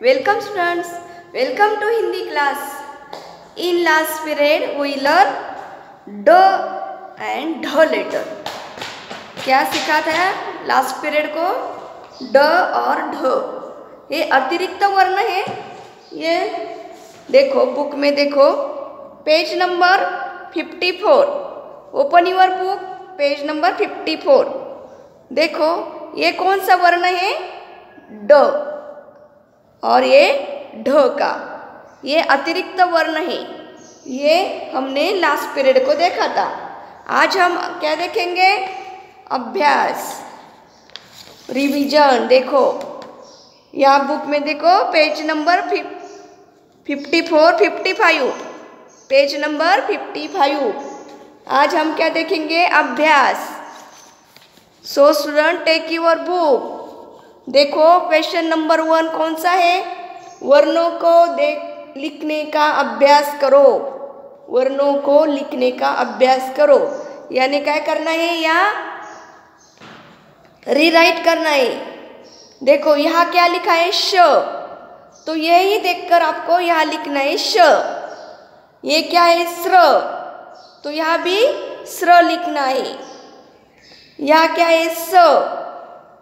Welcome students, welcome to Hindi class. In last period we learn ड and ढ letter. क्या सीखा था लास्ट पीरियड को? ड और ढ, ये अतिरिक्त वर्ण है। ये देखो बुक में, देखो page number 54, open your book, page number 54। देखो ये कौन सा वर्ण है? ड, और ये ढ का, ये अतिरिक्त वर्ण है। ये हमने लास्ट पीरियड को देखा था। आज हम क्या देखेंगे? अभ्यास, रिवीजन। देखो यहाँ बुक में देखो पेज नंबर 54, 55, पेज नंबर 55। आज हम क्या देखेंगे? अभ्यास। So student take your book. देखो क्वेश्चन नंबर 1 कौन सा है? वर्णों को लिखने का अभ्यास करो। वर्णों को लिखने का अभ्यास करो, यानी क्या करना है? यहाँ रीराइट करना है। देखो यहाँ क्या लिखा है? श, तो यही देखकर आपको यहाँ लिखना है श। ये क्या है? स्र, तो यहाँ भी स्र लिखना है। यहाँ क्या है? स,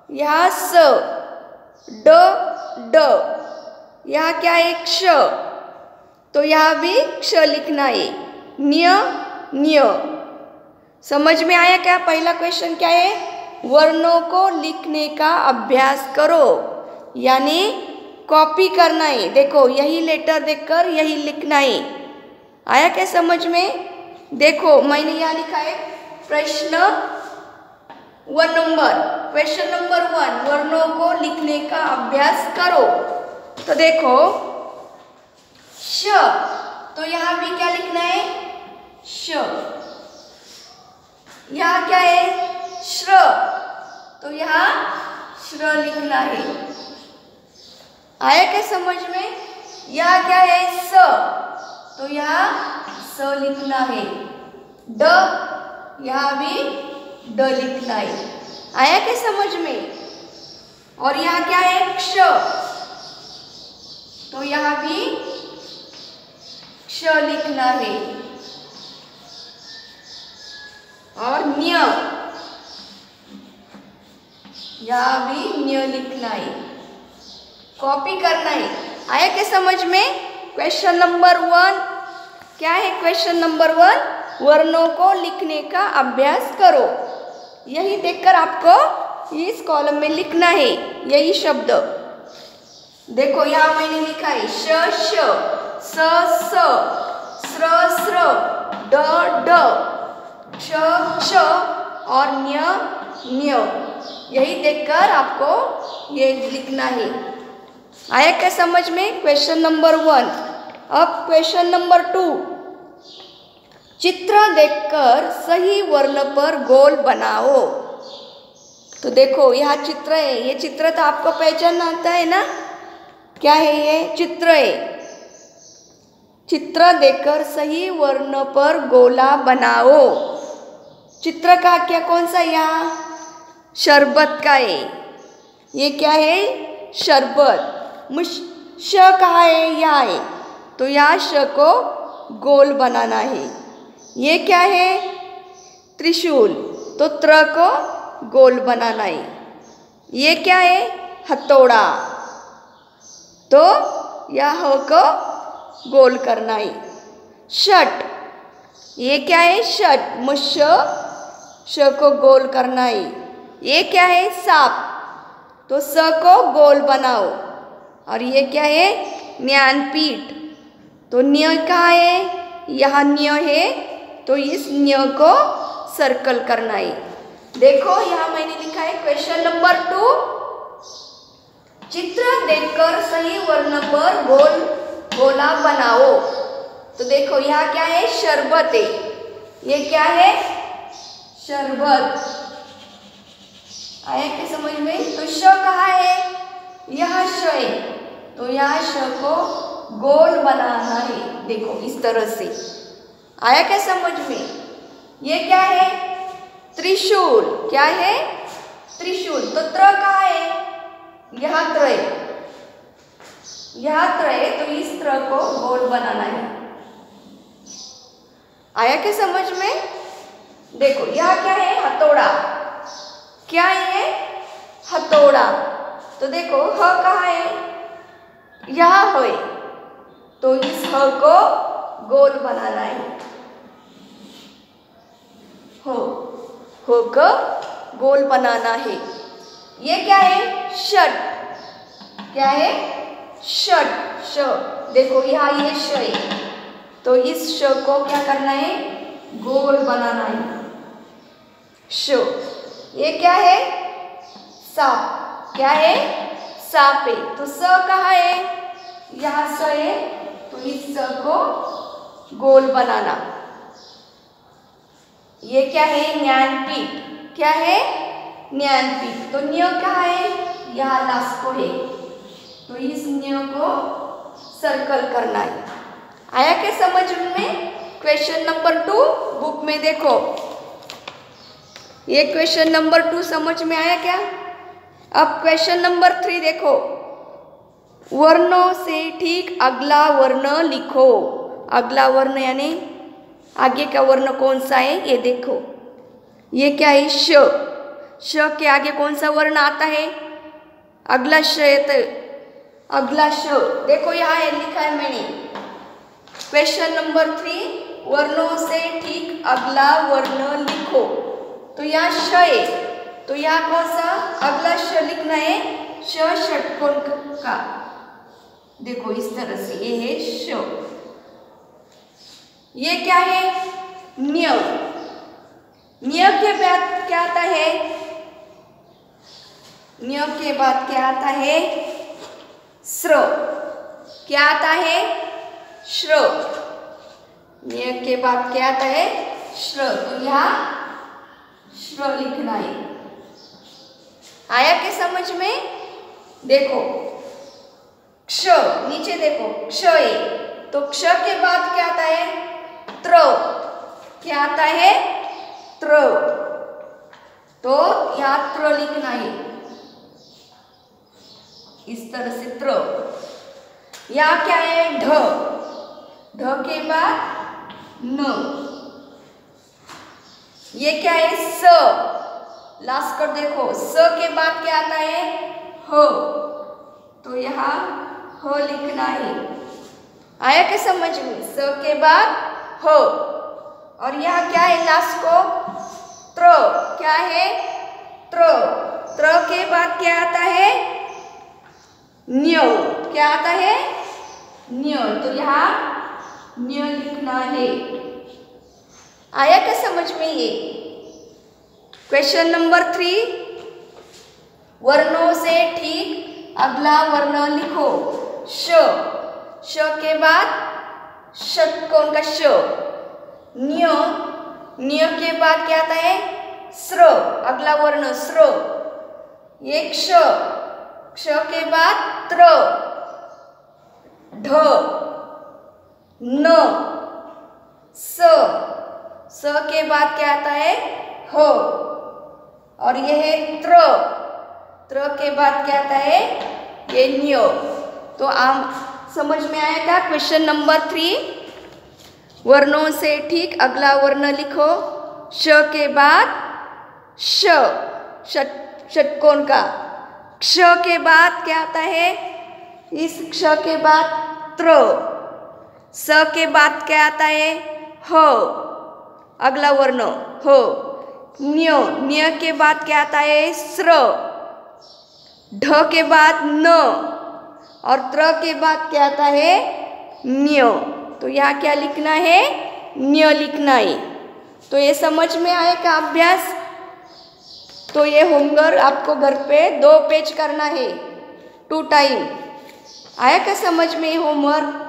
यहाँ स। ड, ड, यहाँ क्या है? क्ष, तो यहाँ भी क्ष लिखना है। न्य, न्य। समझ में आया क्या? पहला क्वेश्चन क्या है? वर्णों को लिखने का अभ्यास करो, यानी कॉपी करना है। देखो यही लेटर देखकर यही लिखना है। आया क्या समझ में? देखो मैंने यहाँ लिखा है प्रश्न 1 नंबर, क्वेश्चन नंबर 1, वर्णों को लिखने का अभ्यास करो। तो देखो श, तो यहाँ भी क्या लिखना है? श। यहाँ क्या है? श्र, तो यहाँ श्र लिखना है। आया क्या समझ में? यहाँ क्या है? स, तो यहाँ स लिखना है। ड, यहाँ भी ड लिखना है। आया क्या समझ में? और यहाँ क्या है? क्ष, तो यहाँ भी क्ष लिखना है। और न्य, यहाँ भी न्य लिखना है। कॉपी करना है। आया क्या समझ में? क्वेश्चन नंबर 1 क्या है? क्वेश्चन नंबर 1, वर्णों को लिखने का अभ्यास करो। यही देखकर आपको इस कॉलम में लिखना है यही शब्द। देखो यहाँ मैंने लिखा है श, श, स, स, स्र, स्र, ड, ड, क्ष, क्ष और न्य, न्य। यही देखकर आपको ये लिखना है। आया क्या समझ में? Question number 1। अब क्वेश्चन नंबर 2, चित्र देखकर सही वर्ण पर गोल बनाओ। तो देखो यहाँ चित्र है। ये चित्र तो आपको पहचान आता है ना? क्या है ये? चित्र है। चित्र देखकर सही वर्ण पर गोला बनाओ। चित्र का क्या, कौन सा? यहाँ शरबत का है। ये क्या है? शरबत। श कहाँ है? यहाँ है, तो यहाँ श को गोल बनाना है। ये क्या है? त्रिशूल, तो त्र को गोल बनाना है। ये क्या है? हथौड़ा, तो यह को गोल करना है। षट, ये क्या है? षट, मुश श को गोल करना है। ये क्या है? सांप, तो स को गोल बनाओ। और ये क्या है? ज्ञानपीठ, तो न्य कहाँ है? यहाँ न्य है, तो इस न्य को सर्कल करना है। देखो यहाँ मैंने लिखा है क्वेश्चन नंबर 2, चित्र देखकर सही वर्ण पर गोला बनाओ। तो देखो यहाँ क्या है? शरबत है। ये क्या है? शरबत। आया क्या समझ में? तो श कहाँ है? यहाँ श है, तो यहाँ श को गोल बनाना है। देखो इस तरह से। आया क्या समझ में? ये क्या है? त्रिशूल। क्या है? त्रिशूल। तो त्र कहाँ है? यहाँ त्र है, यह त्र है तो इस त्र को गोल बनाना है। आया क्या समझ में? देखो यह क्या है? हथौड़ा। क्या है? हथौड़ा। तो देखो ह कहाँ है? यहाँ है, तो इस ह को गोल बनाना है। हो को गोल बनाना है। ये क्या है? षट। क्या है? षट। श। देखो यहाँ ये श है, तो इस श को क्या करना है? गोल बनाना है। श। ये क्या है? सांप। क्या है? सांप है। तो स कहाँ है? यहाँ स है, तो इस स को गोल बनाना। ये क्या है? ज्ञानपीठ। क्या है? ज्ञानपीठ। तो न्य कहाँ है? यहाँ लास्ट को है, तो इस न्य को सर्कल करना है। आया क्या समझ में? क्वेश्चन नंबर 2 बुक में देखो, ये क्वेश्चन नंबर 2 समझ में आया क्या? अब क्वेश्चन नंबर 3 देखो, वर्णों से ठीक अगला वर्ण लिखो। अगला वर्ण यानी आगे का वर्ण कौन सा है ये देखो। ये क्या है? श। श के आगे कौन सा वर्ण आता है? अगला श है, तो अगला श देखो यहाँ है, लिखा है मैंने। क्वेश्चन नंबर 3, वर्णों से ठीक अगला वर्ण लिखो। तो यहाँ श है, तो यहाँ कौन सा अगला श लिखना है? श षटकोण का। देखो इस तरह से, ये है श। ये क्या है? न्य। न्य के बाद क्या आता है? न्य के बाद क्या आता है? स्र। क्या आता है? श्र। न्य के बाद क्या आता है? श्र। तो यहाँ श्र लिखना है। आया क्या समझ में? देखो क्ष, नीचे देखो क्ष है, तो क्ष के बाद क्या आता है? त्र। क्या आता है? त्र। तो यहाँ त्र लिखना है इस तरह से, त्र। यहाँ क्या है? ढ। ढ के बाद न। ये क्या है? स। लास्ट कर देखो, स के बाद क्या आता है? ह। तो यहाँ ह लिखना है। आया क्या समझ में? स के बाद ह। और यहाँ क्या है? लास्ट को त्र। क्या है? त्र। त्र के बाद क्या आता है? न्य। क्या आता है? न्य। तो यहाँ न्य लिखना है। आया क्या समझ में? ये क्वेश्चन नंबर 3, वर्णों से ठीक अगला वर्ण लिखो। श। श के बाद षटकोण का श। न्य। न्य के बाद क्या आता है? स्र। अगला वर्ण स्र। ये क्ष। क्ष के बाद त्र। ढ। न। स। स के बाद क्या आता है? ह। और यह है त्र। त्र के बाद क्या आता है? ये न्य। तो आप समझ में आएगा क्वेश्चन नंबर 3, वर्णों से ठीक अगला वर्ण लिखो। श के बाद श, षटकोण का। क्ष के बाद क्या आता है? इस क्ष के बाद त्र। स के बाद क्या आता है? ह। अगला वर्ण ह। न्य। न्य के बाद क्या आता है? स्र। ढ के बाद न। और त्र के बाद क्या आता है? न्य। तो यहाँ क्या लिखना है? न्य लिखना है। तो ये समझ में आएगा अभ्यास। तो ये होमवर्क आपको घर पे 2 पेज करना है, 2 टाइम। आया क्या समझ में होमवर्क?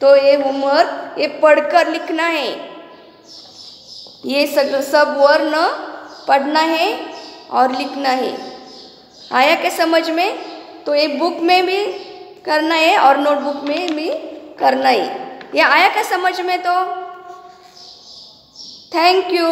तो ये होमवर्क ये पढ़कर लिखना है। ये सब वर्ण पढ़ना है और लिखना है। आया क्या समझ में? तो ये बुक में भी करना है और नोटबुक में भी करना है। ये आया क्या समझ में? तो थैंक यू।